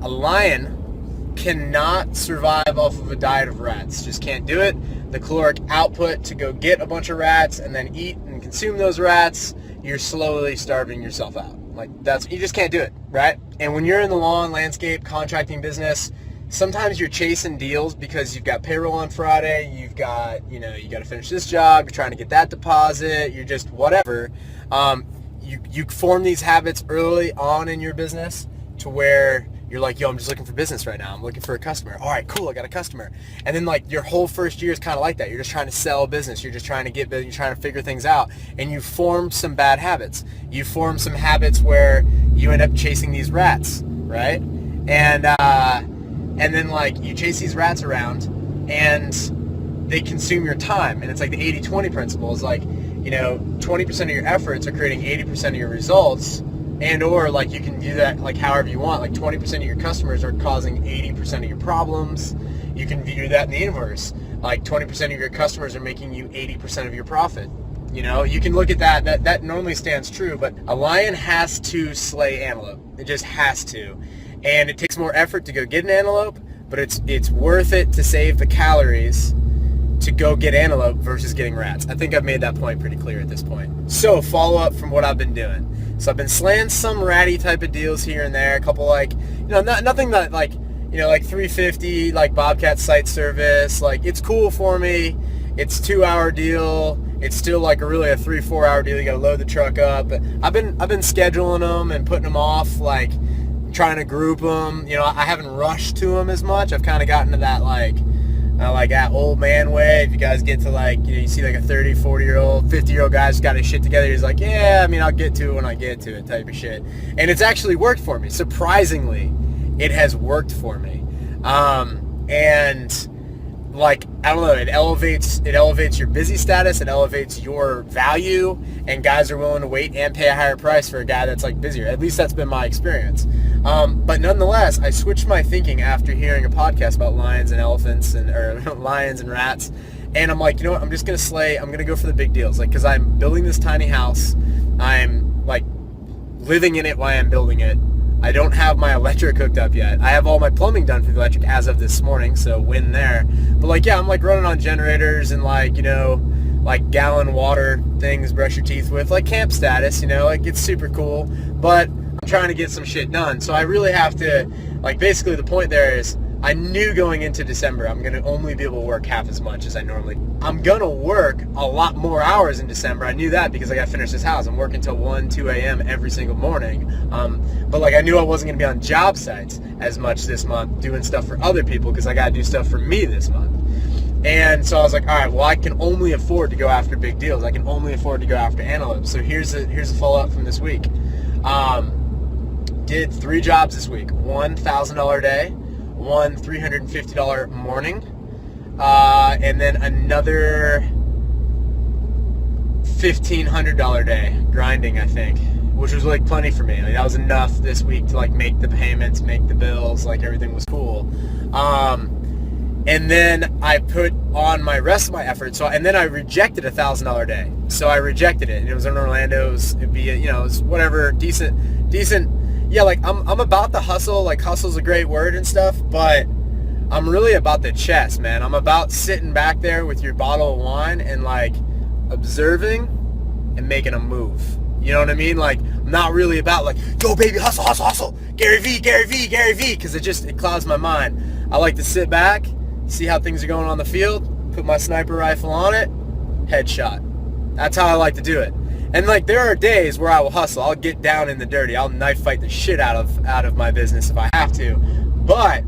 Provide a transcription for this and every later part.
a lion cannot survive off of a diet of rats. Just can't do it. The caloric output to go get a bunch of rats and then eat and consume those rats, you're slowly starving yourself out. Like, you just can't do it, right? And when you're in the lawn, landscape, contracting business, sometimes you're chasing deals because you've got payroll on Friday, you got to finish this job, you're trying to get that deposit, you're just whatever. You form these habits early on in your business to where you're like, yo, I'm just looking for business right now. I'm looking for a customer. All right, cool, I got a customer. And then like your whole first year is kind of like that. You're just trying to sell business. You're just trying to get business. You're trying to figure things out. And you form some bad habits. You form some habits where you end up chasing these rats, right? And then like you chase these rats around and they consume your time. And it's like the 80-20 principle is like, 20% of your efforts are creating 80% of your results. And or like you can do that like however you want. Like 20% of your customers are causing 80% of your problems. You can view that in the inverse. Like 20% of your customers are making you 80% of your profit. You can look at that. That normally stands true, but a lion has to slay antelope. It just has to. And it takes more effort to go get an antelope, but it's worth it to save the calories to go get antelope versus getting rats. I think I've made that point pretty clear at this point. So follow up from what I've been doing. So I've been slaying some ratty type of deals here and there, a couple like, nothing that like, like 350, like Bobcat site service, like it's cool for me. It's 2-hour deal. It's still like really a 3-4 hour deal. You got to load the truck up. But I've been scheduling them and putting them off, like trying to group them. I haven't rushed to them as much. I've kind of gotten to that like that old man way. If you guys get to like, you see like a 30, 40-year-old, 50-year-old guy who's got his shit together. He's like, yeah, I'll get to it when I get to it type of shit. And it's actually worked for me. Surprisingly, it has worked for me. And like, I don't know, it elevates your busy status, it elevates your value, and guys are willing to wait and pay a higher price for a guy that's like busier. At least that's been my experience. But nonetheless, I switched my thinking after hearing a podcast about lions and elephants or lions and rats. And I'm like, I'm just going to slay. I'm going to go for the big deals. Like, cause I'm building this tiny house. I'm like living in it while I'm building it. I don't have my electric hooked up yet. I have all my plumbing done for the electric as of this morning. So win there. But like, yeah, I'm like running on generators and like, like gallon water things, brush your teeth with, like camp status, like it's super cool. But I'm trying to get some shit done. So I really have to, like, basically the point there is I knew going into December I'm going to only be able to work half as much as I normally. I'm going to work a lot more hours in December. I knew that because I got to finish this house. I'm working till 1, 2 a.m. every single morning. But like I knew I wasn't going to be on job sites as much this month doing stuff for other people because I got to do stuff for me this month. And so I was like, all right, well, I can only afford to go after big deals. I can only afford to go after antelopes. So here's a follow-up from this week. Did 3 jobs this week. One $1,000 day, one $350 morning, and then another $1,500 day grinding, I think, which was like plenty for me. Like, that was enough this week to like make the payments, make the bills, like everything was cool. And then I put on my rest of my effort. And then I rejected a $1,000 day. So I rejected it. And it was in Orlando. It'd be, it was whatever, decent. Yeah, like I'm about the hustle. Like hustle's a great word and stuff, but I'm really about the chess, man. I'm about sitting back there with your bottle of wine and like observing and making a move. You know what I mean? Like, I'm not really about like, yo baby, hustle, hustle, hustle. Gary V, because it clouds my mind. I like to sit back, see how things are going on the field, put my sniper rifle on it, headshot. That's how I like to do it. And like there are days where I will hustle. I'll get down in the dirty. I'll knife fight the shit out of my business if I have to. But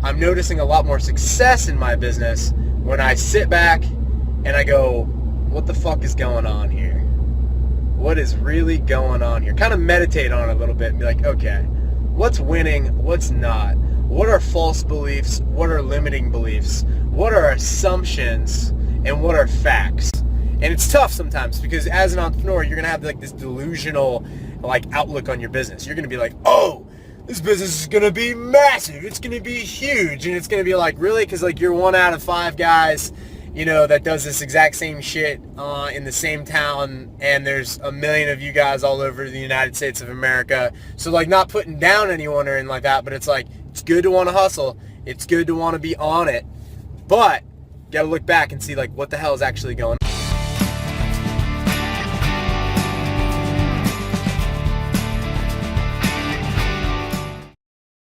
I'm noticing a lot more success in my business when I sit back and I go, what the fuck is going on here? What is really going on here? Kind of meditate on it a little bit and be like, okay, what's winning? What's not? What are false beliefs? What are limiting beliefs? What are assumptions? And what are facts? And it's tough sometimes because as an entrepreneur, you're going to have like this delusional like outlook on your business. You're going to be like, oh, this business is going to be massive. It's going to be huge. And it's going to be like, really? Because like you're 1 out of 5 guys, that does this exact same shit in the same town. And there's a million of you guys all over the United States of America. So like not putting down anyone or anything like that, but it's like It's good to want to hustle. It's good to want to be on it. But you got to look back and see like what the hell is actually going on.